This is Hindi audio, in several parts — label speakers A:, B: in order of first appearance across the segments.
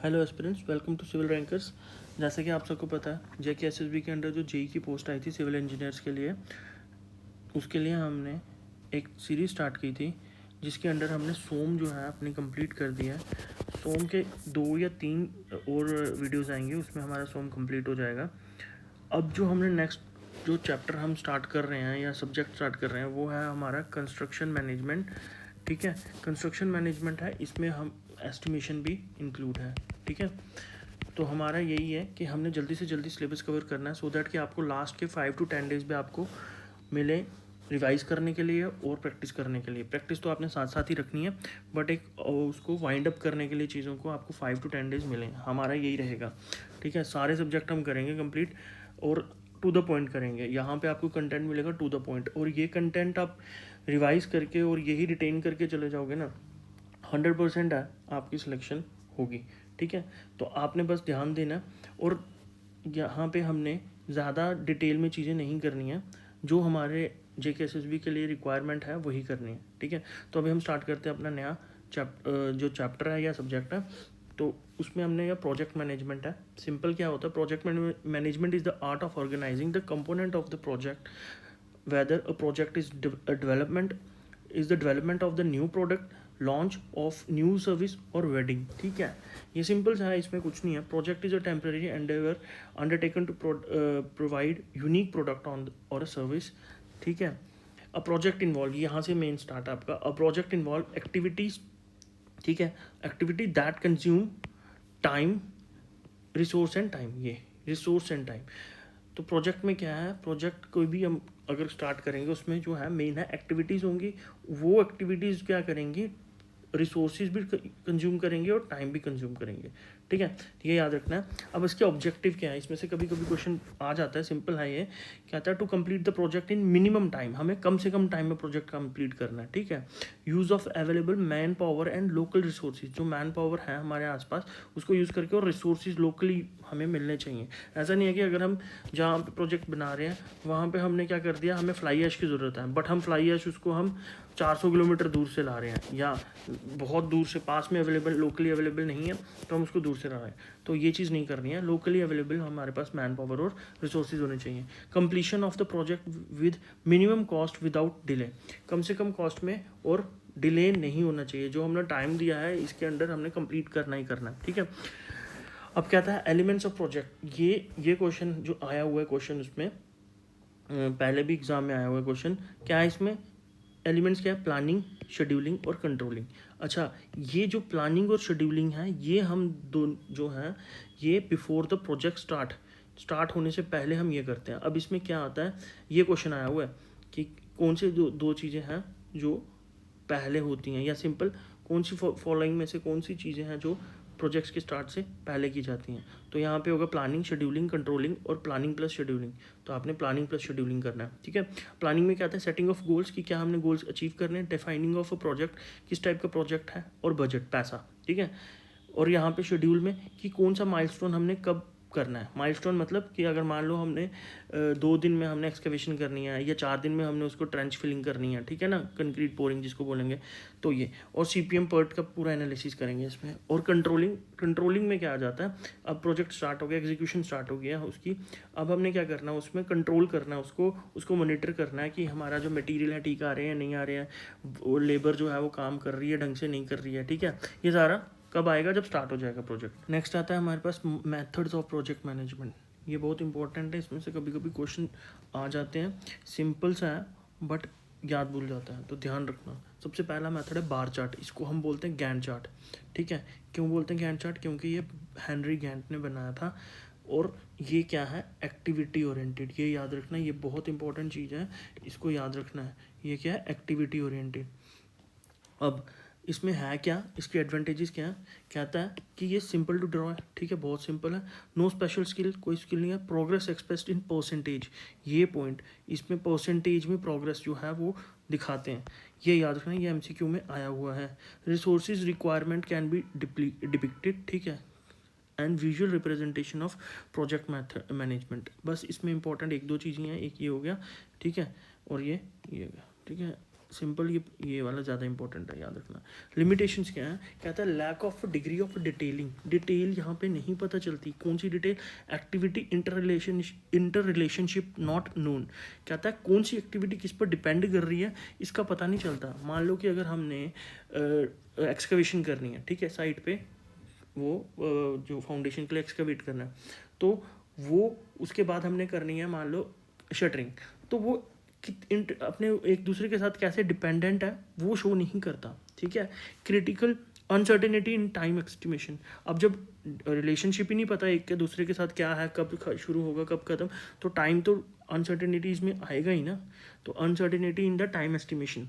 A: Hello aspirants, welcome to Civil Rankers. जैसे कि आप सबको पता है, JKSSB के अंडर जो जेई की पोस्ट आई थी सिविल इंजीनियर्स के लिए, उसके लिए हमने एक सीरीज़ स्टार्ट की थी जिसके अंडर हमने सोम जो है अपनी कंप्लीट कर दिया है। सोम के 2 या 3 और वीडियोस आएंगे, उसमें हमारा सोम कंप्लीट हो जाएगा। अब जो हमने नेक्स्ट जो चैप्टर हम स्टार्ट कर रहे हैं या सब्जेक्ट स्टार्ट कर रहे हैं वो है हमारा कंस्ट्रक्शन मैनेजमेंट। ठीक है, कंस्ट्रक्शन मैनेजमेंट है, इसमें हम एस्टिमेशन भी इंक्लूड है। ठीक है, तो हमारा यही है कि हमने जल्दी से जल्दी सिलेबस कवर करना है सो दैट कि आपको लास्ट के 5 to 10 डेज में आपको मिले रिवाइज करने के लिए और प्रैक्टिस करने के लिए। प्रैक्टिस तो आपने साथ साथ ही रखनी है, बट एक उसको वाइंड अप करने के लिए चीज़ों को आपको 5 to 10 डेज मिलें, हमारा यही रहेगा। ठीक है, सारे सब्जेक्ट हम करेंगे कंप्लीट और टू द पॉइंट करेंगे। यहाँ पे आपको कंटेंट मिलेगा टू द पॉइंट, और ये कंटेंट आप रिवाइज करके और यही रिटेन करके चले जाओगे ना, 100% है आपकी सिलेक्शन होगी। ठीक है, तो आपने बस ध्यान देना। और यहाँ पे हमने ज़्यादा डिटेल में चीज़ें नहीं करनी है, जो हमारे JKSSB के लिए रिक्वायरमेंट है वही करनी है। ठीक है, तो अभी हम स्टार्ट करते हैं अपना नया जो चैप्टर है या सब्जेक्ट है। तो उसमें हमने यह प्रोजेक्ट मैनेजमेंट है। सिंपल क्या होता है, project management is the art of organizing the component of the project, whether a project is a development is the development of the new product, launch of new service और वेडिंग। ठीक है, ये सिंपल सा है, इसमें कुछ नहीं है। Project is a temporary endeavour undertaken to provide unique product on और अ सर्विस। ठीक है, अ प्रोजेक्ट इन्वॉल्व, यहाँ से मेन स्टार्ट है आपका। अ प्रोजेक्ट इन्वॉल्व एक्टिविटीज, ठीक है, activity that consume time, resource and time, ये रिसोर्स एंड टाइम। तो प्रोजेक्ट में क्या है, प्रोजेक्ट कोई भी हम अगर स्टार्ट करेंगे उसमें जो है मेन है एक्टिविटीज़ होंगी। वो एक्टिविटीज़ क्या करेंगी, रिसोर्सेज भी कंज्यूम करेंगे और टाइम भी कंज्यूम करेंगे। ठीक है, तो ये याद रखना है। अब इसके ऑब्जेक्टिव क्या है, इसमें से कभी कभी क्वेश्चन आ जाता है। सिंपल है, ये कहता है to complete the project in minimum time, हमें कम से कम टाइम में प्रोजेक्ट कंप्लीट करना है। ठीक है, use of available man power and local resources, जो मैन पावर है हमारे आसपास उसको यूज़ करके, और रिसोर्सेज लोकली हमें मिलने चाहिए। ऐसा नहीं है कि अगर हम जहाँ पे प्रोजेक्ट बना रहे हैं वहाँ पे हमने क्या कर दिया, हमें फ्लाई ऐश की ज़रूरत है, बट हम फ्लाई ऐश उसको हम 400 किलोमीटर दूर से ला रहे हैं, या बहुत दूर से, पास में अवेलेबल लोकली अवेलेबल नहीं है तो हम उसको दूर से ला रहे हैं। तो ये चीज़ नहीं करनी है, लोकली अवेलेबल हमारे पास मैन पावर और रिसोर्सेज होने चाहिए। Completion of the project with minimum cost without delay, कम से कम कॉस्ट में और डिले नहीं होना चाहिए। जो हमने टाइम दिया है इसके अंडर हमने कंप्लीट करना ही करना है। ठीक है, अब कहता है एलिमेंट्स ऑफ प्रोजेक्ट। ये क्वेश्चन जो आया हुआ है, क्वेश्चन उसमें पहले भी एग्जाम में आया हुआ है क्वेश्चन। क्या है इसमें एलिमेंट्स, क्या है, प्लानिंग, शेड्यूलिंग और कंट्रोलिंग। अच्छा, ये जो प्लानिंग और शेड्यूलिंग है ये हम दो जो हैं ये बिफोर द प्रोजेक्ट स्टार्ट होने से पहले हम ये करते हैं। अब इसमें क्या आता है, ये क्वेश्चन आया हुआ है कि कौन से दो चीज़ें हैं जो पहले होती हैं, या सिंपल कौन सी फॉलोइंग में से कौन सी चीज़ें हैं जो प्रोजेक्ट्स के स्टार्ट से पहले की जाती हैं। तो यहाँ पे होगा प्लानिंग, शेड्यूलिंग, कंट्रोलिंग और प्लानिंग प्लस शेड्यूलिंग। तो आपने प्लानिंग प्लस शेड्यूलिंग करना है। ठीक है, प्लानिंग में क्या आता है, सेटिंग ऑफ गोल्स, कि क्या हमने गोल्स अचीव करने हैं, डिफाइनिंग ऑफ अ प्रोजेक्ट, किस टाइप का प्रोजेक्ट है, और बजट, पैसा। ठीक है, और यहाँ पे शेड्यूल में कि कौन सा माइलस्टोन हमने कब करना है। माइलस्टोन मतलब कि अगर मान लो हमने 2 दिन में हमने एक्सकवेशन करनी है, या 4 दिन में हमने उसको ट्रेंच फिलिंग करनी है, ठीक है ना, कंक्रीट पोरिंग जिसको बोलेंगे, तो ये। और CPM पर्ट का पूरा एनालिसिस करेंगे इसमें। और कंट्रोलिंग में क्या आ जाता है, अब प्रोजेक्ट स्टार्ट हो गया, एग्जीक्यूशन स्टार्ट हो गया उसकी, अब हमने क्या करना है, उसमें कंट्रोल करना है, उसको मॉनिटर करना है कि हमारा जो मटेरियल है ठीक आ रहे हैं नहीं आ रहे हैं, वो लेबर जो है वो काम कर रही है ढंग से नहीं कर रही है। ठीक है, ये सारा कब आएगा, जब स्टार्ट हो जाएगा प्रोजेक्ट। नेक्स्ट आता है हमारे पास मेथड्स ऑफ प्रोजेक्ट मैनेजमेंट। ये बहुत इंपॉर्टेंट है, इसमें से कभी कभी क्वेश्चन आ जाते हैं। सिंपल सा है बट याद भूल जाता है, तो ध्यान रखना। सबसे पहला मेथड है बार चार्ट, इसको हम बोलते हैं गैंट चार्ट। ठीक है, क्यों बोलते हैं गैंट चार्ट, क्योंकि ये हेनरी गैंट ने बनाया था। और ये क्या है, एक्टिविटी ओरिएंटेड, ये याद रखना, ये बहुत इंपॉर्टेंट चीज़ है, इसको याद रखना है। ये क्या है, एक्टिविटी ओरिएंटेड। अब इसमें है क्या, इसके एडवांटेजेस क्या है, कहता है कि ये सिंपल टू ड्रॉ है। ठीक है, बहुत सिंपल है, नो स्पेशल स्किल, कोई स्किल नहीं है, प्रोग्रेस एक्सप्रेस्ड इन परसेंटेज, ये पॉइंट, इसमें परसेंटेज में प्रोग्रेस जो है वो दिखाते हैं, ये याद रखना, ये MCQ में आया हुआ है। Resources requirement can be depicted, ठीक है, and visual representation of project method management. बस इसमें इंपॉर्टेंट 1-2 चीज़ें हैं, एक ये हो गया, ठीक है, और ये हो गया। ठीक है, सिंपल, ये वाला ज़्यादा इंपॉर्टेंट है, याद रखना। लिमिटेशंस क्या है, कहता है lack of degree of detailing, detail यहाँ पे नहीं पता चलती। कौन सी detail, activity interrelationship not known, कहता है कौन सी एक्टिविटी किस पर डिपेंड कर रही है इसका पता नहीं चलता। मान लो कि अगर हमने एक्सकवेशन करनी है, ठीक है, साइट पे वो जो फाउंडेशन के लिए एक्सकवेट करना है, तो वो उसके बाद हमने करनी है मान लो शटरिंग, तो वो अपने एक दूसरे के साथ कैसे डिपेंडेंट है वो शो नहीं करता, ठीक है। Critical uncertainty in time estimation, अब जब रिलेशनशिप ही नहीं पता एक के दूसरे के साथ क्या है, कब शुरू होगा कब खत्म, तो टाइम तो अनसर्टेनिटी इसमें आएगा ही ना। तो uncertainty in the time estimation.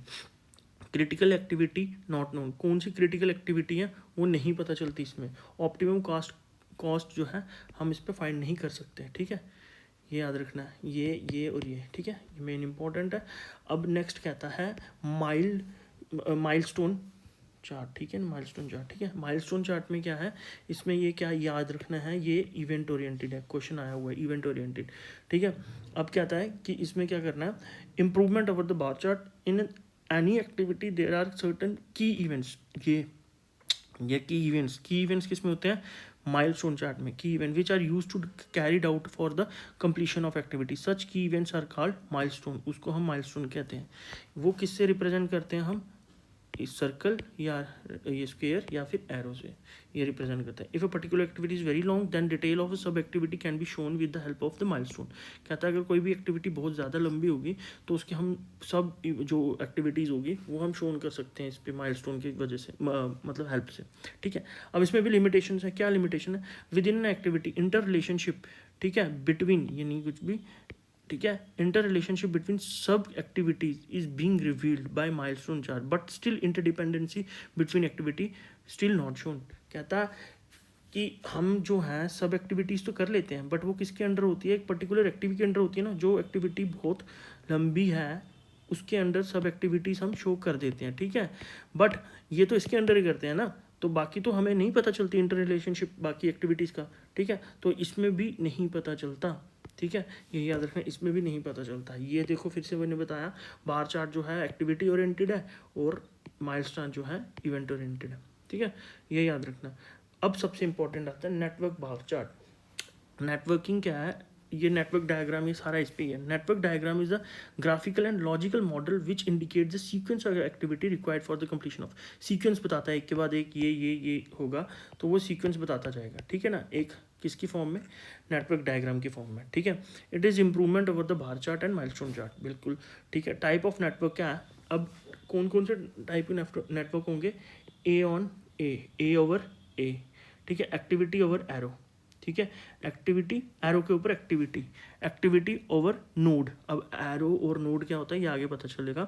A: Critical activity not known, कौन सी क्रिटिकल एक्टिविटी है वो नहीं पता चलती इसमें। ऑप्टिमम कॉस्ट जो है हम इस पर फाइंड नहीं कर सकते, ठीक है, ये याद रखना है, ये और ये, ठीक है, ये मेन इंपॉर्टेंट है। अब नेक्स्ट कहता है माइलस्टोन चार्ट, ठीक है, माइलस्टोन चार्ट, ठीक है। माइलस्टोन चार्ट में क्या है, इसमें ये क्या याद रखना है, ये इवेंट ओरिएंटेड है, क्वेश्चन आया हुआ है इवेंट ओरिएंटेड, ठीक है। अब कहता है कि इसमें क्या करना है, improvement over the bar chart in any activity there are certain key events, ये की इवेंट्स किस में होते हैं, माइलस्टोन चार्ट में। Key event which are use to carried out for the completion of activity, such key events are called milestone, उसको हम माइलस्टोन कहते हैं। वो किससे रिप्रेजेंट करते हैं हम, इस सर्कल या ये स्क्वायर या फिर एरो से ये रिप्रेजेंट करता है। If a particular activity is very long then detail of sub activity can be shown with the help of the milestone, कहता है अगर कोई भी एक्टिविटी बहुत ज़्यादा लंबी होगी तो उसके हम सब जो एक्टिविटीज़ होगी वो हम शोन कर सकते हैं इस पर माइलस्टोन की वजह से, मतलब हेल्प से, ठीक है। अब इसमें भी लिमिटेशन है, क्या लिमिटेशन है, with in an activity inter relationship, ठीक है, बिटवीन, ये नहीं कुछ भी, ठीक है, इंटर रिलेशनशिप बिटवीन सब activities is being revealed bye milestone chart but still interdependency between activity still not shown, कहता कि हम जो हैं सब एक्टिविटीज़ तो कर लेते हैं बट वो किसके अंडर होती है, एक पर्टिकुलर एक्टिविटी के अंडर होती है ना, जो एक्टिविटी बहुत लंबी है उसके अंडर सब एक्टिविटीज़ हम शो कर देते हैं, ठीक है। बट ये तो इसके अंडर ही करते हैं ना, तो बाकी तो हमें नहीं पता चलती इंटर रिलेशनशिप बाकी एक्टिविटीज़ का, ठीक है, तो इसमें भी नहीं पता चलता, ठीक है, ये याद रखना, इसमें भी नहीं पता चलता। ये देखो फिर से मैंने बताया, बार चार्ट जो है एक्टिविटी ओरिएंटेड है और माइलस्टोन जो है इवेंट ओरिएंटेड है, ठीक है, ये याद रखना। अब सबसे इंपॉर्टेंट आता है नेटवर्क बार चार्ट। नेटवर्किंग क्या है, ये नेटवर्क डायग्राम ये सारा इस पे ही है। Network diagram is the graphical and logical model which indicate the sequence of activity required for the completion of, sequence बताता है एक के बाद एक, ये होगा तो वो सीक्वेंस बताता जाएगा, ठीक है ना, एक किसकी फॉर्म में, नेटवर्क डायग्राम की फॉर्म में, ठीक है। It is improvement over the bar chart and milestone chart, बिल्कुल ठीक है। टाइप ऑफ नेटवर्क क्या है, अब कौन कौन से टाइप के नेटवर्क होंगे, ए ऑन ए ओवर ए, ठीक है, एक्टिविटी ओवर एरो, ठीक है, एक्टिविटी एरो के ऊपर एक्टिविटी ओवर नोड। अब एरो और नोड क्या होता है ये आगे पता चलेगा।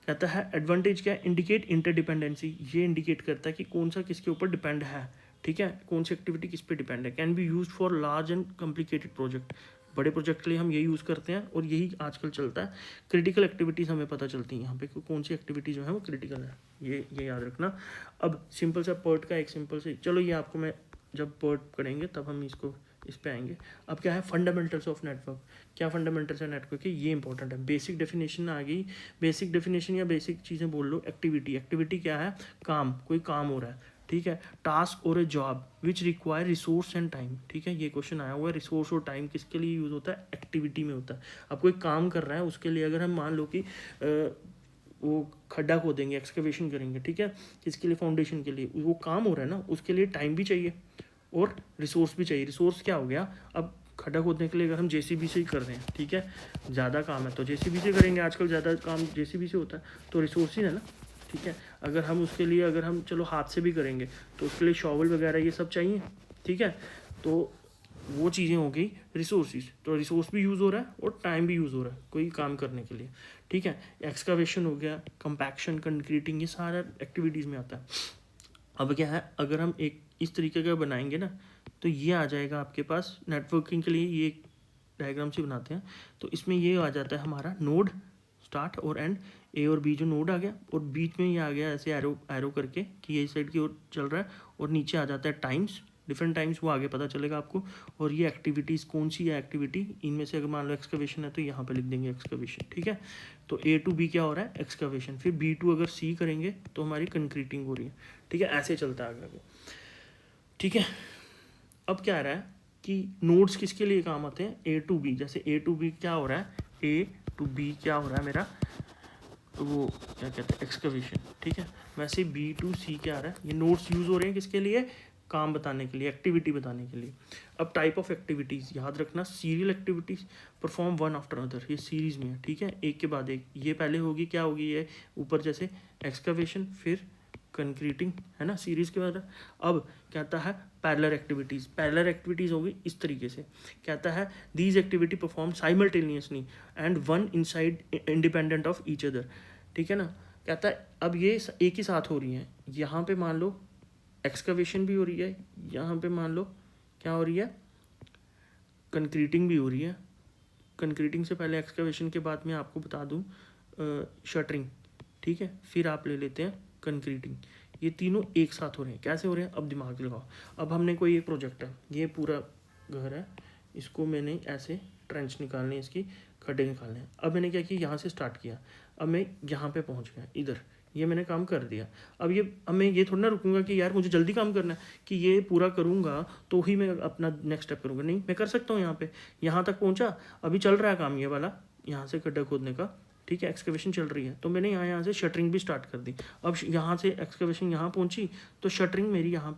A: कहता है एडवांटेज क्या है, इंडिकेट इंटरडिपेंडेंसी, ये इंडिकेट करता है कि कौन सा किसके ऊपर डिपेंड है, ठीक है, कौन सी एक्टिविटी किस पे डिपेंड है। Can be use for large and complicated project, बड़े प्रोजेक्ट के लिए हम ये यूज़ करते हैं और यही आजकल चलता है। क्रिटिकल एक्टिविटीज़ हमें पता चलती हैं यहाँ पे कौन सी एक्टिविटी जो है वो क्रिटिकल है, ये याद रखना। अब सिंपल सा पर्ट का एक सिंपल से, चलो ये आपको मैं जब पर्ट करेंगे तब हम इसको इस पे आएंगे। अब क्या है फंडामेंटल्स ऑफ नेटवर्क, क्या फंडामेंटल्स है नेटवर्क की, ये इंपॉर्टेंट है। बेसिक डेफिनेशन आ गई, बेसिक डेफिनेशन या बेसिक चीज़ें बोल लो। एक्टिविटी क्या है, काम, कोई काम हो रहा है, ठीक है। टास्क और ए job which require resource and time, ठीक है, ये क्वेश्चन आया हुआ है। रिसोर्स और टाइम किसके लिए यूज़ होता है, एक्टिविटी में होता है। अब कोई काम कर रहा है उसके लिए अगर हम मान लो कि वो खड्डा खोदेंगे, एक्सकवेशन करेंगे, ठीक है, किसके लिए, फाउंडेशन के लिए, वो काम हो रहा है ना, उसके लिए टाइम भी चाहिए और रिसोर्स भी चाहिए। रिसोर्स क्या हो गया, अब खड्डा खोदने के लिए अगर हम जेसीबी से ही कर रहे हैं, ठीक है, ज़्यादा काम है तो जेसीबी से करेंगे, आजकल ज़्यादा काम जेसीबी से होता है, तो रिसोर्स ही है ना, ठीक है। अगर हम उसके लिए अगर हम चलो हाथ से भी करेंगे तो उसके लिए शॉवल वगैरह ये सब चाहिए, ठीक है, तो वो चीज़ें हो गई रिसोर्सिस। तो रिसोर्स भी यूज़ हो रहा है और टाइम भी यूज़ हो रहा है कोई काम करने के लिए, ठीक है। एक्सकावेशन हो गया, कंपैक्शन, कंक्रीटिंग, ये सारा एक्टिविटीज़ में आता है। अब क्या है, अगर हम एक इस तरीके का बनाएंगे ना तो ये आ जाएगा आपके पास नेटवर्किंग के लिए, ये डायग्राम से बनाते हैं तो इसमें ये आ जाता है हमारा नोड स्टार्ट और एंड, ए और बी जो नोड आ गया और बीच में ये आ गया ऐसे एरो करके कि ये साइड की ओर चल रहा है और नीचे आ जाता है टाइम्स, डिफरेंट टाइम्स वो आगे पता चलेगा आपको। और ये एक्टिविटीज़ कौन सी है एक्टिविटी, इनमें से अगर मान लो एक्सकवेशन है तो यहाँ पे लिख देंगे एक्सकवेशन, ठीक है। तो A to B क्या हो रहा है, एक्सकवेशन। फिर B to अगर C करेंगे तो हमारी कंक्रीटिंग हो रही है, ठीक है। ऐसे चलता है आगे, ठीक है। अब क्या आ रहा है कि नोड्स किसके लिए काम आते हैं, A to B। जैसे A to B क्या हो रहा है, A to B क्या हो रहा है मेरा, वो क्या कहते हैं, एक्सकवेशन, ठीक है। वैसे B to C क्या आ रहा है, ये नोड्स यूज़ हो रहे हैं किसके लिए, काम बताने के लिए, एक्टिविटी बताने के लिए। अब टाइप ऑफ एक्टिविटीज़ याद रखना, serial activities perform one after other, ये सीरीज़ में है, ठीक है, एक के बाद एक। ये पहले होगी, क्या होगी, ये ऊपर जैसे एक्सकवेशन फिर कंक्रीटिंग, है ना, सीरीज़ के बाद। अब कहता है पैरेलल एक्टिविटीज़, पैरेलल एक्टिविटीज़ होगी इस तरीके से, कहता है these activity perform simultaneously and one inside independent of each other, ठीक है ना। कहता है अब ये एक ही साथ हो रही हैं, यहाँ पे मान लो एक्सकवेशन भी हो रही है, यहाँ पे मान लो क्या हो रही है, कंक्रीटिंग भी हो रही है। कंक्रीटिंग से पहले एक्सकवेशन के बाद मैं आपको बता दूँ शटरिंग, ठीक है, फिर आप ले लेते हैं कंक्रीटिंग। ये तीनों एक साथ हो रहे हैं, कैसे हो रहे हैं, अब दिमाग लगाओ। अब हमने कोई एक प्रोजेक्ट है, ये पूरा घर है, इसको मैंने ऐसे ट्रेंच निकालने, इसकी खड्डे निकालने हैं। अब मैंने क्या किया, यहाँ से स्टार्ट किया, अब मैं यहाँ पे पहुँच गया, इधर ये मैंने काम कर दिया। अब मैं ये थोड़ा ना रुकूंगा कि यार मुझे जल्दी काम करना है, कि ये पूरा करूँगा तो ही मैं अपना नेक्स्ट स्टेप करूँगा, नहीं, मैं कर सकता हूँ। यहाँ पे यहाँ तक पहुँचा, अभी चल रहा है काम ये वाला, यहाँ से खड्डा खोदने का, ठीक है, एक्सकवेशन चल रही है, तो मैंने यहाँ से शटरिंग भी स्टार्ट कर दी। अब यहाँ से एक्सकवेशन यहाँ पहुँची तो शटरिंग मेरी यहाँ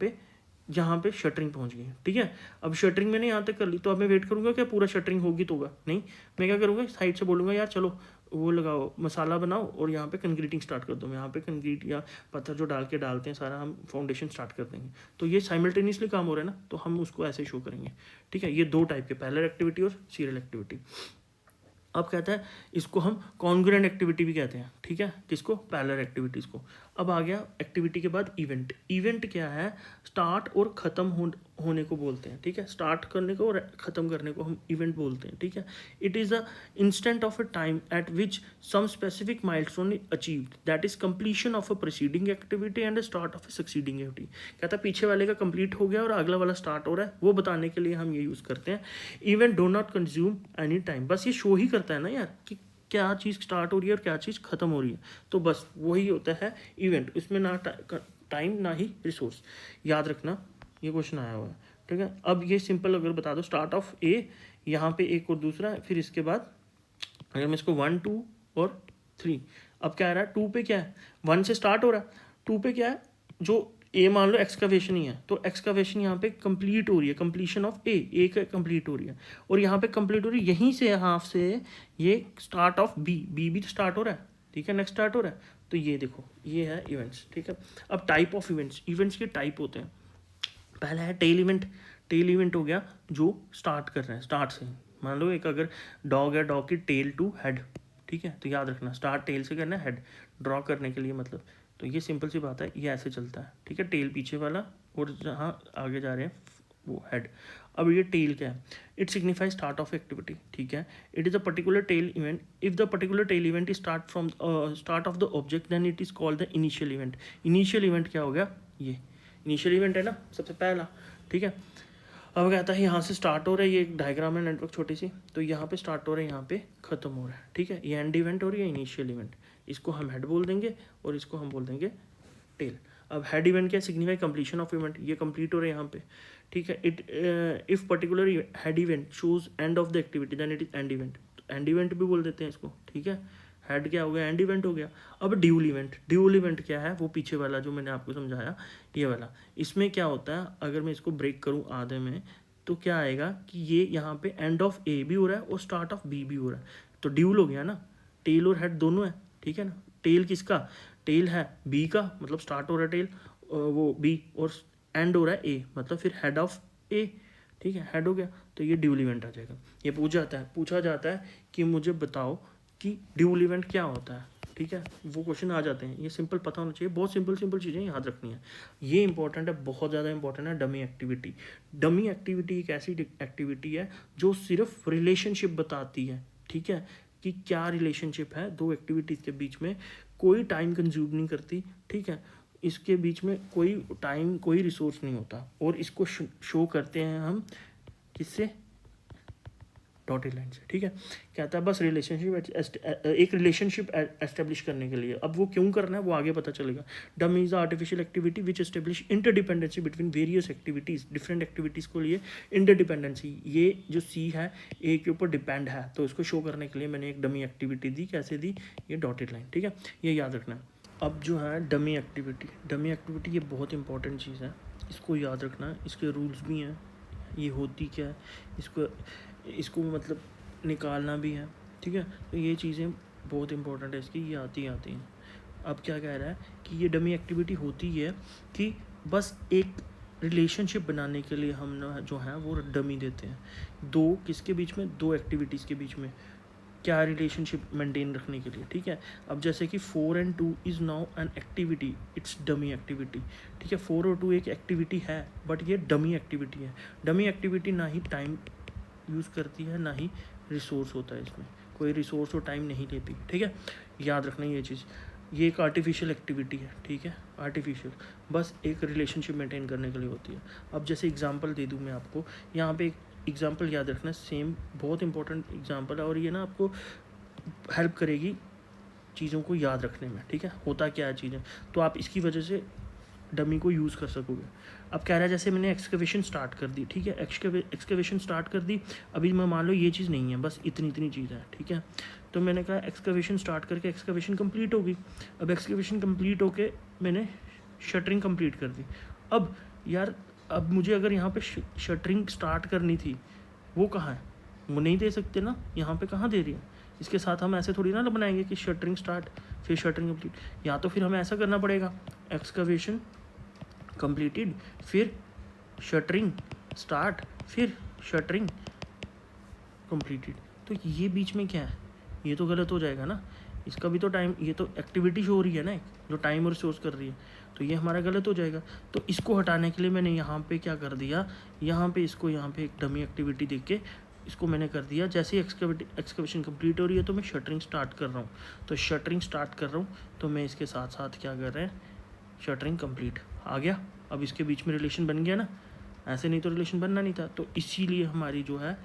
A: पे शटरिंग पहुँच गई, ठीक है। अब शटरिंग मैंने यहाँ तक कर ली, तो अब मैं वेट करूँगा क्या पूरा शटरिंग होगी तो होगा, नहीं, मैं क्या करूँगा, साइड से बोलूँगा यार चलो वो लगाओ, मसाला बनाओ और यहाँ पे कंक्रीटिंग स्टार्ट कर दो। मैं यहाँ पे कंक्रीट या पत्थर जो डालते हैं सारा हम फाउंडेशन स्टार्ट कर देंगे। तो ये साइमल्टेनियसली काम हो रहा है ना, तो हम उसको ऐसे शो करेंगे, ठीक है। ये दो टाइप के, पैरेलल एक्टिविटी और सीरियल एक्टिविटी। अब कहता है इसको हम कॉन्ग्रुएंट एक्टिविटी भी कहते हैं, ठीक है, किसको, पैरेलल एक्टिविटीज़ को। अब आ गया एक्टिविटी के बाद इवेंट। इवेंट क्या है, स्टार्ट और ख़त्म होने को बोलते हैं, ठीक है। स्टार्ट करने को और ख़त्म करने को हम इवेंट बोलते हैं, ठीक है। It is the instant of a time at which some specific milestone is achieved, that is completion of a preceding activity and start of a succeeding activity. कहता है पीछे वाले का कंप्लीट हो गया और अगला वाला स्टार्ट हो रहा है, वो बताने के लिए हम ये यूज़ करते हैं। Event do not consume any time, बस ये शो ही करता है ना यार कि क्या चीज़ स्टार्ट हो रही है और क्या चीज़ ख़त्म हो रही है, तो बस वही होता है इवेंट। इसमें ना टाइम ना ही रिसोर्स, याद रखना, ये क्वेश्चन आया हुआ है, ठीक है। अब ये सिंपल अगर बता दो, स्टार्ट ऑफ ए, यहाँ पे एक और दूसरा, फिर इसके बाद अगर मैं इसको 1 2 और 3, अब क्या आ रहा है, 2 पे क्या है, 1 से स्टार्ट हो रहा है, 2 पे क्या है, जो ए मान लो एक्सकवेशन ही है, तो एक्सकवेशन यहाँ पे कंप्लीट हो रही है, कंप्लीशन ऑफ ए का कंप्लीट हो रही है, और यहाँ पे कंप्लीट हो रही है, यहीं से हाफ से ये स्टार्ट ऑफ बी भी तो स्टार्ट हो रहा है, ठीक है, नेक्स्ट स्टार्ट हो रहा है। तो ये देखो, ये है इवेंट्स, ठीक है। अब टाइप ऑफ इवेंट्स के टाइप होते हैं। पहला है टेल इवेंट। टेल इवेंट हो गया जो स्टार्ट कर रहे हैं, स्टार्ट से, मान लो एक अगर डॉग है, डॉग की टेल टू हेड, ठीक है, तो याद रखना स्टार्ट टेल से करना है, हेड ड्रॉ करने के लिए मतलब, तो ये सिंपल सी बात है, ये ऐसे चलता है, ठीक है, टेल पीछे वाला और जहाँ आगे जा रहे हैं वो हेड। अब ये टेल क्या है, it signify start of activity, ठीक है। It is a particular tail event, if the particular tail event is start of the object then it is called the initial event. Initial event क्या हो गया, ये इनिशियल इवेंट है ना, सबसे पहला, ठीक है। अब कहता है यहाँ से स्टार्ट हो रहा है, ये एक डायग्राम है नेटवर्क छोटी सी, तो यहाँ पे स्टार्ट हो रहा है, यहाँ पे ख़त्म हो रहा है, ठीक है। ये एंड इवेंट हो रही है, इनिशियल इवेंट, इसको हम हेड बोल देंगे और इसको हम बोल देंगे टेल। अब हेड इवेंट क्या, सिग्निफाई कंप्लीशन ऑफ इवेंट, ये कंप्लीट हो रहा है यहाँ पे, ठीक है। It if particular head event shows end of the activity then it is end event, तो एंड इवेंट भी बोल देते हैं इसको, ठीक है। हेड क्या हो गया, एंड इवेंट हो गया। अब ड्यूल इवेंट, ड्यूल इवेंट क्या है, वो पीछे वाला जो मैंने आपको समझाया, ये वाला। इसमें क्या होता है, अगर मैं इसको ब्रेक करूँ आधे में, तो क्या आएगा कि ये यहाँ पे एंड ऑफ ए भी हो रहा है और स्टार्ट ऑफ बी भी हो रहा है, तो ड्यूल हो गया ना, टेल और हेड दोनों है, ठीक है ना। टेल किसका, टेल है बी का, मतलब स्टार्ट हो रहा है टेल वो बी, और एंड हो रहा है ए, मतलब फिर हेड ऑफ ए, ठीक है, हेड हो गया, तो ये ड्यूल इवेंट आ जाएगा। ये पूछा जाता है कि मुझे बताओ कि ड्यूल इवेंट क्या होता है, ठीक है, वो क्वेश्चन आ जाते हैं। ये सिंपल पता होना चाहिए, बहुत सिंपल चीज़ें याद रखनी है, ये इंपॉर्टेंट है, बहुत ज़्यादा इंपॉर्टेंट है। डमी एक्टिविटी, डमी एक्टिविटी एक ऐसी एक्टिविटी है जो सिर्फ रिलेशनशिप बताती है, ठीक है, कि क्या रिलेशनशिप है दो एक्टिविटीज़ के बीच में, कोई टाइम कंज्यूम नहीं करती, ठीक है, इसके बीच में कोई टाइम कोई रिसोर्स नहीं होता, और इसको शो करते हैं हम किससे, डॉटेड लाइन से, ठीक है। कहता है बस एक रिलेशनशिप एस्टेब्लिश करने के लिए। अब वो क्यों करना है वो आगे पता चलेगा। Dummy is artificial activity which establish interdependency between various activities, different activities को लिए इंटरडिपेंडेंसी। ये जो सी है ए के ऊपर डिपेंड है, तो इसको शो करने के लिए मैंने एक डमी एक्टिविटी दी। कैसे दी, ये डॉटेड लाइन, ठीक है, ये याद रखना है। अब जो है डमी एक्टिविटी ये बहुत इंपॉर्टेंट चीज़ है, इसको याद रखना है। इसके रूल्स भी हैं, ये होती क्या है, इसको मतलब निकालना भी है, ठीक है। तो ये चीज़ें बहुत इंपॉर्टेंट है इसकी, ये आती हैं। अब क्या कह रहा है कि ये डमी एक्टिविटी होती है कि बस एक रिलेशनशिप बनाने के लिए हम ना जो है वो डमी देते हैं। दो किसके बीच में, दो एक्टिविटीज़ के बीच में क्या रिलेशनशिप मेंटेन रखने के लिए, ठीक है। अब जैसे कि 4 and 2 is now an activity, it's dummy activity, ठीक है। 4 और 2 एक एक्टिविटी है, बट ये डमी एक्टिविटी है। डमी एक्टिविटी ना ही टाइम यूज़ करती है ना ही रिसोर्स होता है, इसमें कोई रिसोर्स और टाइम नहीं लेती, ठीक है। याद रखना ये चीज़। ये एक आर्टिफिशियल एक्टिविटी है, ठीक है, आर्टिफिशियल, बस एक रिलेशनशिप मेंटेन करने के लिए होती है। अब जैसे एग्जांपल दे दूँ मैं आपको, यहाँ पे एक एग्जांपल याद रखना, सेम बहुत इंपॉर्टेंट एग्जांपल है, और ये ना आपको हेल्प करेगी चीज़ों को याद रखने में, ठीक है, होता क्या है चीज़ें, तो आप इसकी वजह से डमी को यूज़ कर सकोगे। अब कह रहा है जैसे मैंने एक्सकवेशन स्टार्ट कर दी, ठीक है, एक्सकवेशन स्टार्ट कर दी। अभी मैं मान लो ये चीज़ नहीं है, बस इतनी चीज़ है, ठीक है। तो मैंने कहा एक्सकवेशन स्टार्ट करके एक्सकवेशन कंप्लीट होगी। अब एक्सकवेशन कंप्लीट होके मैंने शटरिंग कंप्लीट कर दी। अब यार अब मुझे अगर यहाँ पे शटरिंग स्टार्ट करनी थी, वो कहाँ है, वो नहीं दे सकते ना, यहाँ पे कहाँ दे रही है। इसके साथ हम ऐसे थोड़ी ना बनाएंगे कि शटरिंग स्टार्ट फिर शटरिंग कंप्लीट, या तो फिर हमें ऐसा करना पड़ेगा, एक्सकवेशन कंप्लीटेड फिर शटरिंग स्टार्ट फिर शटरिंग कंप्लीटेड। तो ये बीच में क्या है, ये तो गलत हो जाएगा ना, इसका भी तो टाइम, ये तो एक्टिविटी शो हो रही है ना जो टाइम और रिसोर्स कर रही है, तो ये हमारा गलत हो जाएगा। तो इसको हटाने के लिए मैंने यहाँ पे क्या कर दिया, यहाँ पे इसको यहाँ पे एक डमी एक्टिविटी देख के इसको मैंने कर दिया, जैसे ही एक्सकवेशन कंप्लीट हो रही है तो मैं शटरिंग स्टार्ट कर रहा हूँ। तो शटरिंग स्टार्ट कर रहा हूँ तो मैं इसके साथ साथ क्या कर रहे हैं, शटरिंग कंप्लीट आ गया। अब इसके बीच में रिलेशन बन गया ना, ऐसे नहीं तो रिलेशन बनना नहीं था। तो इसीलिए हमारी जो है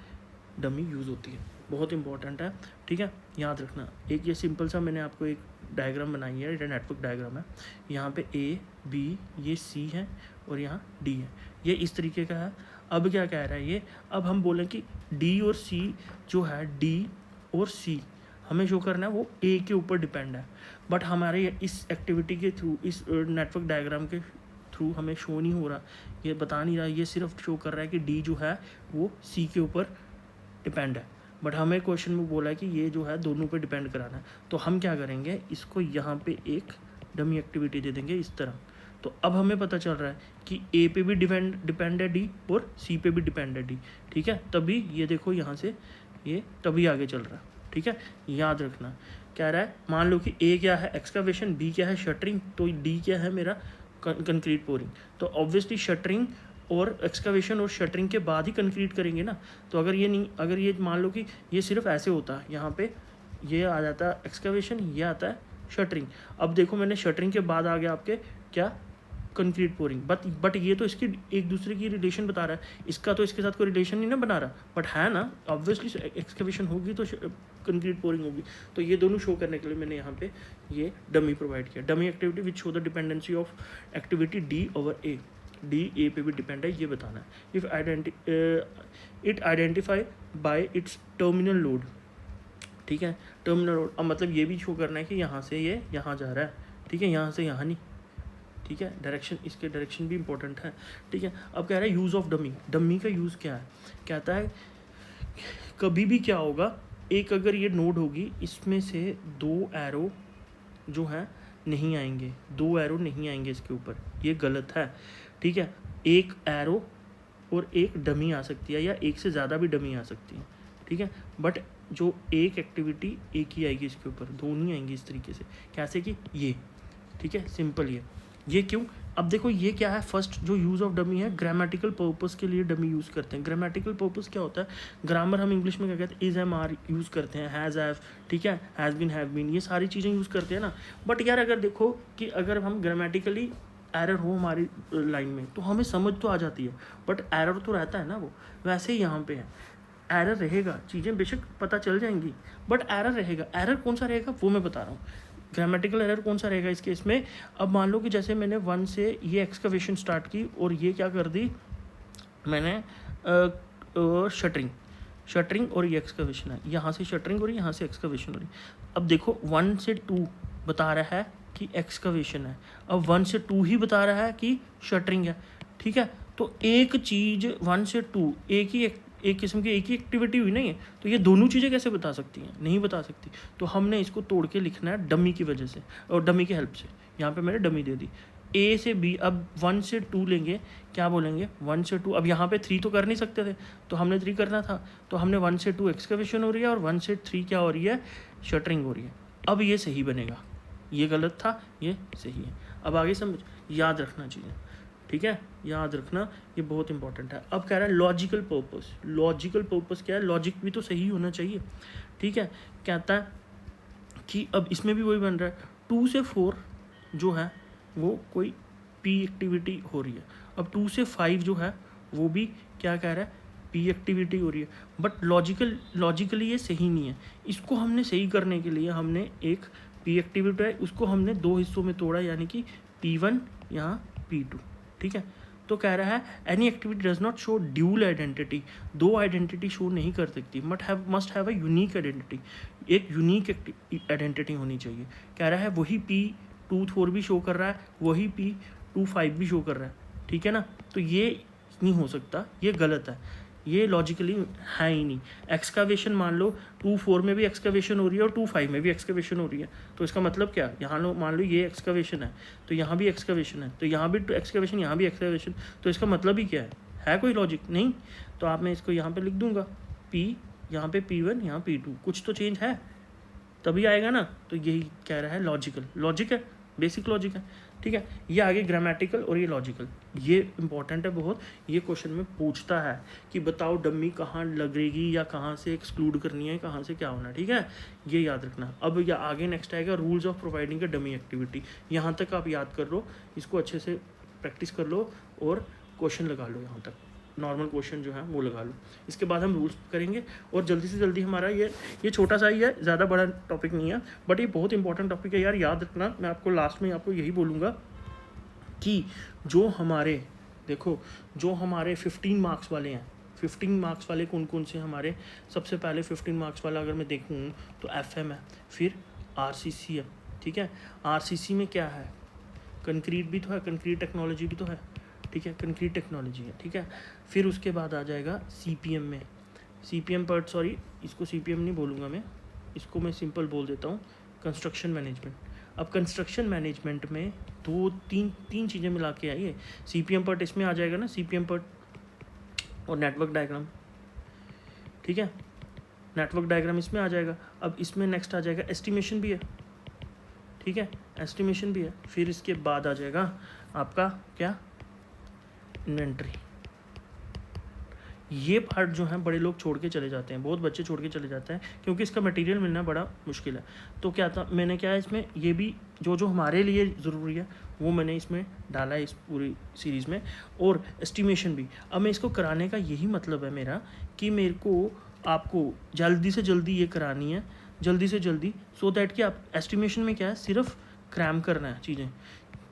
A: डमी यूज़ होती है, बहुत इंपॉर्टेंट है, ठीक है, याद रखना। एक ये सिंपल सा मैंने आपको एक डायग्राम बनाई है, ये नेटवर्क डायग्राम है। यहाँ पे ए बी ये सी है और यहाँ डी है, ये इस तरीके का है। अब क्या कह रहा है ये, अब हम बोलें कि डी और सी जो है, डी और सी हमें शो करना है वो ए के ऊपर डिपेंड है, बट हमारे इस एक्टिविटी के थ्रू, इस नेटवर्क डायग्राम के थ्रू हमें शो नहीं हो रहा, ये बता नहीं रहा, ये सिर्फ शो कर रहा है कि डी जो है वो सी के ऊपर डिपेंड है, बट हमें क्वेश्चन में बोला है कि ये जो है दोनों पे डिपेंड कराना है। तो हम क्या करेंगे, इसको यहाँ पे एक डमी एक्टिविटी दे देंगे इस तरह। तो अब हमें पता चल रहा है कि ए पे भी डिपेंड है डी और सी पे भी डिपेंड है डी, ठीक है। तभी ये देखो यहाँ से ये तभी आगे चल रहा है, ठीक है, याद रखना। कह रहा है मान लो कि ए क्या है एक्सकवेशन, बी क्या है शटरिंग, तो डी क्या है मेरा कंक्रीट पोरिंग। तो ऑब्वियसली शटरिंग और एक्सकवेशन और शटरिंग के बाद ही कंक्रीट करेंगे ना। तो अगर ये नहीं, अगर ये मान लो कि ये सिर्फ ऐसे होता है, यहाँ पे ये आ जाता है एक्सकवेशन, ये आता है शटरिंग। अब देखो मैंने शटरिंग के बाद आ गया आपके क्या, कंक्रीट पोरिंग, बट ये तो इसकी एक दूसरे की रिलेशन बता रहा है, इसका तो इसके साथ कोई रिलेशन नहीं ना बना रहा, बट है ना, ऑब्वियसली एक्सकवेशन होगी तो कंक्रीट पोरिंग होगी। तो ये दोनों शो करने के लिए मैंने यहाँ पे ये डमी प्रोवाइड किया, dummy activity which show the dependency of activity D over A, D A पे भी डिपेंड है, ये बताना है। If it identify bye it's terminal load, ठीक है, टर्मिनल लोड। अब मतलब ये भी शो करना है कि यहाँ से ये यहाँ जा रहा है, ठीक है, यहाँ से यहाँ नहीं, ठीक है, डायरेक्शन, इसके डायरेक्शन भी इंपॉर्टेंट है, ठीक है। अब कह रहा है यूज़ ऑफ डमी, डमी का यूज़ क्या है, कहता है कभी भी क्या होगा, एक अगर ये नोड होगी इसमें से दो एरो जो है नहीं आएंगे, दो एरो नहीं आएंगे इसके ऊपर, ये गलत है, ठीक है। एक एरो और एक डमी आ सकती है या एक से ज़्यादा भी डमी आ सकती है, ठीक है, बट जो एक एक्टिविटी एक ही आएगी इसके ऊपर, दो नहीं आएंगी इस तरीके से। कैसे कि ये, ठीक है, सिंपल ये क्यों। अब देखो ये क्या है, फर्स्ट जो यूज़ ऑफ डमी है, ग्रामेटिकल पर्पस के लिए डमी यूज़ करते हैं। ग्रामेटिकल पर्पस क्या होता है, ग्रामर हम इंग्लिश में क्या कहते हैं, इज़ एम आर यूज़ करते हैं, हैज़ हैव, ठीक है, हैज़ बीन हैव बीन, ये सारी चीज़ें यूज़ करते हैं ना। बट यार अगर देखो कि अगर हम ग्रामेटिकली एरर हो हमारी लाइन में तो हमें समझ तो आ जाती है, बट एरर तो रहता है ना वो। वैसे ही यहाँ पे है, एरर रहेगा, चीज़ें बेशक पता चल जाएंगी बट एरर रहेगा। एरर कौन सा रहेगा वो मैं बता रहा हूँ। ग्रामेटिकल एरर कौन सा रहेगा इस केस में? अब मान लो कि जैसे मैंने 1 से ये एक्सकवेशन स्टार्ट की और ये क्या कर दी मैंने, शटरिंग और ये एक्सकवेशन है, यहाँ से शटरिंग हो रही है, यहाँ से एक्सकवेशन हो रही है। अब देखो 1 से 2 बता रहा है कि एक्सकवेशन है, अब 1 से 2 ही बता रहा है कि शटरिंग है, ठीक है। तो एक चीज़ 1 से 2 एक किस्म की एक ही एक्टिविटी हुई नहीं है, तो ये दोनों चीज़ें कैसे बता सकती हैं? नहीं बता सकती। तो हमने इसको तोड़ के लिखना है डमी की वजह से और डमी की हेल्प से। यहाँ पे मैंने डमी दे दी ए से बी। अब 1 से 2 लेंगे, क्या बोलेंगे 1 से 2। अब यहाँ पे 3 तो कर नहीं सकते थे, तो हमने 3 करना था, तो हमने 1 से 2 एक्सकवेशन हो रही है और 1 से 3 क्या हो रही है, शटरिंग हो रही है। अब ये सही बनेगा, ये गलत था, ये सही है। अब आगे समझ, याद रखना चाहिए, ठीक है, याद रखना, ये बहुत इंपॉर्टेंट है। अब कह रहा है लॉजिकल पर्पस। लॉजिकल पर्पस क्या है? लॉजिक भी तो सही होना चाहिए, ठीक है। कहता है कि अब इसमें भी वही बन रहा है, 2 से 4 जो है वो कोई पी एक्टिविटी हो रही है। अब 2 से 5 जो है वो भी क्या कह रहा है, पी एक्टिविटी हो रही है, बट लॉजिकली ये सही नहीं है। इसको हमने सही करने के लिए हमने एक पी एक्टिविटी है उसको हमने 2 हिस्सों में तोड़ा, यानी कि P1 यहाँ P2, ठीक है। तो कह रहा है any activity does not show dual identity, 2 identity show नहीं कर सकती, must have a unique identity, एक यूनिक आइडेंटिटी होनी चाहिए। कह रहा है वही P24 भी शो कर रहा है, वही P25 भी शो कर रहा है, ठीक है ना। तो ये नहीं हो सकता, ये गलत है, ये लॉजिकली है ही नहीं। एक्सकावेशन मान लो 2-4 में भी एक्सकावेशन हो रही है और 2-5 में भी एक्सकावेशन हो रही है, तो इसका मतलब क्या, यहाँ लो मान लो ये एक्सकावेशन है तो यहाँ भी एक्सकावेशन है, तो यहाँ भी एक्सकावेशन, यहाँ भी एक्सकावेशन, तो इसका मतलब ही क्या है कोई लॉजिक नहीं। तो आप मैं इसको यहाँ पे लिख दूंगा P, यहाँ पे P1, यहाँ P2, कुछ तो चेंज है तभी आएगा ना। तो यही कह रहा है लॉजिकल, लॉजिक है, बेसिक लॉजिक है, ठीक है। ये आगे ग्रामेटिकल और ये लॉजिकल, ये इंपॉर्टेंट है बहुत। ये क्वेश्चन में पूछता है कि बताओ डमी कहाँ लगेगी या कहाँ से एक्सक्लूड करनी है, कहाँ से क्या होना, ठीक है, ये याद रखना। अब या आगे नेक्स्ट आएगा rules of providing a dummy activity. यहाँ तक आप याद कर लो, इसको अच्छे से प्रैक्टिस कर लो और क्वेश्चन लगा लो, यहाँ तक नॉर्मल क्वेश्चन जो है वो लगा लो। इसके बाद हम रूल्स करेंगे और जल्दी से जल्दी हमारा ये छोटा सा ही है, ज़्यादा बड़ा टॉपिक नहीं है, बट ये बहुत इंपॉर्टेंट टॉपिक है यार, याद रखना। मैं आपको लास्ट में आपको यही बोलूँगा कि जो हमारे देखो, जो हमारे 15 मार्क्स वाले हैं, 15 मार्क्स वाले कौन कौन से हमारे, सबसे पहले 15 मार्क्स वाला अगर मैं देखूँ तो FM है, फिर RCC है, ठीक है। RCC में क्या है, कंक्रीट भी तो है, कंक्रीट टेक्नोलॉजी भी तो है, ठीक है, कंक्रीट टेक्नोलॉजी है, ठीक है। फिर उसके बाद आ जाएगा CPM में, CPM पर सॉरी इसको CPM नहीं बोलूँगा मैं, इसको मैं सिंपल बोल देता हूँ, कंस्ट्रक्शन मैनेजमेंट। अब कंस्ट्रक्शन मैनेजमेंट में तीन चीज़ें मिला के आई है। CPM पार्ट इसमें आ जाएगा ना, CPM पार्ट और नेटवर्क डायग्राम, ठीक है, नेटवर्क डायग्राम इसमें आ जाएगा। अब इसमें नेक्स्ट आ जाएगा एस्टिमेशन भी है, ठीक है, एस्टिमेशन भी है। फिर इसके बाद आ जाएगा आपका क्या, इन्वेंट्री। ये पार्ट जो है बड़े लोग छोड़ के चले जाते हैं, बहुत बच्चे छोड़ के चले जाते हैं क्योंकि इसका मटेरियल मिलना बड़ा मुश्किल है। तो क्या था, मैंने क्या है इसमें ये भी जो हमारे लिए ज़रूरी है वो मैंने इसमें डाला है इस पूरी सीरीज़ में, और एस्टिमेशन भी। अब मैं इसको कराने का यही मतलब है मेरा कि मेरे को आपको जल्दी से जल्दी ये करानी है, जल्दी से जल्दी, सो दैट कि आप एस्टिमेशन में क्या है सिर्फ क्रैम करना है चीज़ें,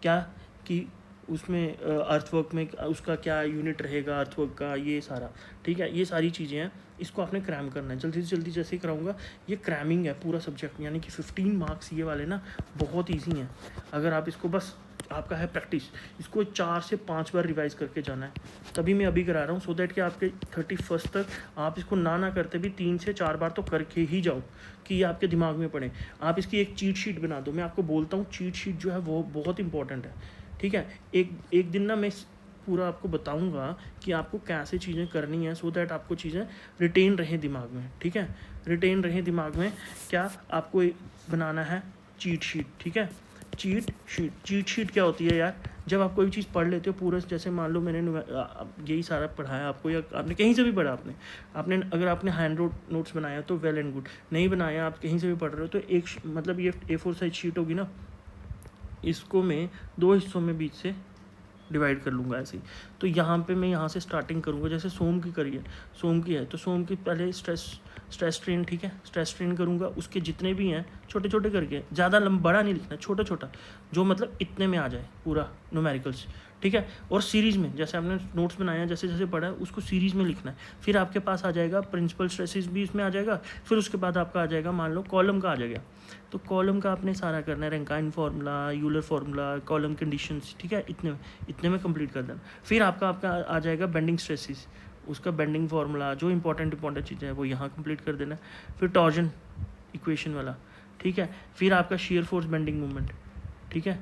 A: क्या कि उसमें अर्थवर्क में उसका क्या यूनिट रहेगा अर्थवर्क का, ये सारा, ठीक है, ये सारी चीज़ें हैं, इसको आपने क्रैम करना है जल्दी से जल्दी। जैसे ही कराऊंगा, ये क्रैमिंग है पूरा सब्जेक्ट, यानी कि 15 मार्क्स ये वाले ना बहुत ईजी हैं। अगर आप इसको बस, आपका है प्रैक्टिस, इसको 4 से 5 बार रिवाइज़ करके जाना है, तभी मैं अभी करा रहा हूँ, सो दैट कि आपके 31 तक आप इसको ना करते भी 3 से 4 बार तो करके ही जाओ कि ये आपके दिमाग में पड़े। आप इसकी एक चीट शीट बना दो, मैं आपको बोलता हूँ चीट शीट जो है वो बहुत इंपॉर्टेंट है, ठीक है। एक दिन ना मैं पूरा आपको बताऊंगा कि आपको कैसे चीज़ें करनी है, सो दैट आपको चीज़ें रिटेन रहें दिमाग में, ठीक है, रिटेन रहें दिमाग में। क्या आपको बनाना है चीट शीट, ठीक है। चीट शीट क्या होती है यार, जब आप कोई चीज़ पढ़ लेते हो पूरा, जैसे मान लो मैंने यही सारा पढ़ाया आपको, या आपने कहीं से भी पढ़ा, आपने अगर आपने हैंड नोट्स बनाया तो वेल एंड गुड, नहीं बनाया आप कहीं से भी पढ़ रहे हो तो एक मतलब ये A4 साइज शीट होगी ना, इसको मैं 2 हिस्सों में बीच से डिवाइड कर लूँगा ऐसे ही। तो यहाँ पे मैं यहाँ से स्टार्टिंग करूँगा, जैसे सोम की करिए, सोम की है तो सोम की पहले स्ट्रेस स्ट्रेन, ठीक है, स्ट्रेस स्ट्रेन करूँगा, उसके जितने भी हैं छोटे छोटे करके, ज़्यादा बड़ा नहीं लिखना, छोटा छोटा, जो मतलब इतने में आ जाए पूरा न्यूमेरिकल्स, ठीक है। और सीरीज़ में जैसे आपने नोट्स बनाया, जैसे जैसे पढ़ा है उसको सीरीज़ में लिखना है। फिर आपके पास आ जाएगा प्रिंसिपल स्ट्रेसेस भी इसमें आ जाएगा, फिर उसके बाद आपका आ जाएगा मान लो कॉलम का आ जाएगा, तो कॉलम का आपने सारा करना है, Rankine formula, Euler formula, column conditions, ठीक है, इतने में कंप्लीट कर देना। फिर आपका आ जाएगा बेंडिंग स्ट्रेसेस, उसका बेंडिंग फार्मूला, जो इंपॉर्टेंट चीज़ें हैं वो यहाँ कंप्लीट कर देना। फिर टॉर्जन इक्वेशन वाला, ठीक है। फिर आपका शेयर फोर्स बेंडिंग मूवमेंट, ठीक है।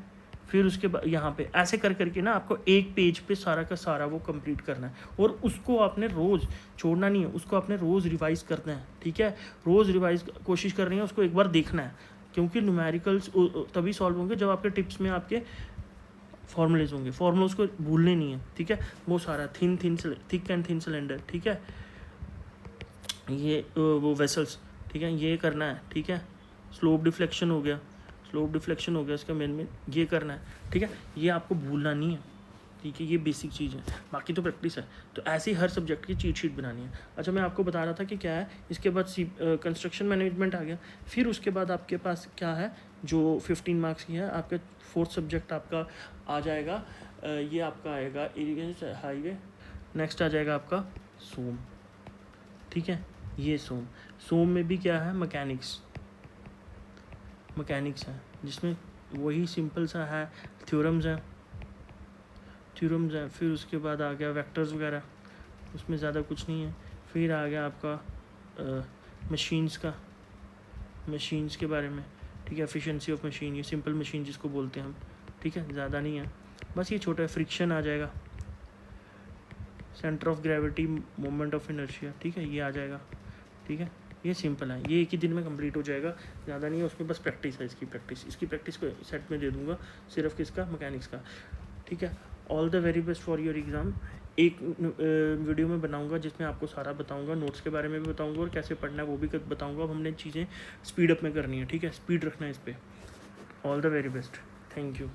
A: फिर उसके बाद यहाँ पे ऐसे कर करके ना आपको एक पेज पे सारा का सारा वो कंप्लीट करना है, और उसको आपने रोज़ छोड़ना नहीं है, उसको आपने रोज़ रिवाइज करना है, ठीक है। रोज़ रिवाइज कोशिश करनी है, उसको एक बार देखना है, क्योंकि न्यूमेरिकल्स तभी सॉल्व होंगे जब आपके टिप्स में आपके फॉर्मूलेज होंगे, फॉर्मूलोज को भूलने नहीं है, ठीक है। वो सारा थिक एंड थिन सिलेंडर, ठीक है, ये वो वेसल्स, ठीक है, ये करना है, ठीक है। स्लोप डिफ्लेक्शन हो गया, इसका मेन में ये करना है, ठीक है। ये आपको भूलना नहीं है, ठीक है, ये बेसिक चीज़ है, बाकी तो प्रैक्टिस है। तो ऐसे ही हर सब्जेक्ट की चीट शीट बनानी है। अच्छा, मैं आपको बता रहा था कि क्या है, इसके बाद कंस्ट्रक्शन मैनेजमेंट आ गया। फिर उसके बाद आपके पास क्या है, जो 15 मार्क्स की है, आपका फोर्थ सब्जेक्ट आपका आ जाएगा, ये आपका आएगा इरिगेशन हाईवे। नेक्स्ट आ जाएगा आपका सोम, ठीक है, ये सोम में भी क्या है, मैकेनिक्स है, जिसमें वही सिंपल सा है, थ्योरम्स हैं। फिर उसके बाद आ गया वेक्टर्स वगैरह, उसमें ज़्यादा कुछ नहीं है। फिर आ गया आपका मशीन्स के बारे में, ठीक है, एफिशिएंसी ऑफ मशीन, ये सिंपल मशीन जिसको बोलते हैं हम, ठीक है, ज़्यादा नहीं है, बस ये छोटा है। फ्रिक्शन आ जाएगा, centre of gravity, moment of inertia, ठीक है, ये आ जाएगा, ठीक है। ये सिंपल है, ये एक ही दिन में कंप्लीट हो जाएगा, ज़्यादा नहीं है, उसमें बस प्रैक्टिस है, इसकी प्रैक्टिस को सेट में दे दूंगा, सिर्फ किसका, मैकेनिक्स का, ठीक है। All the very best for your exam. एक वीडियो में बनाऊंगा जिसमें आपको सारा बताऊंगा, नोट्स के बारे में भी बताऊंगा और कैसे पढ़ना है वो भी बताऊंगा। अब हमने चीज़ें स्पीड अप में करनी है, ठीक है, स्पीड रखना है इस पर। All the very best, thank you.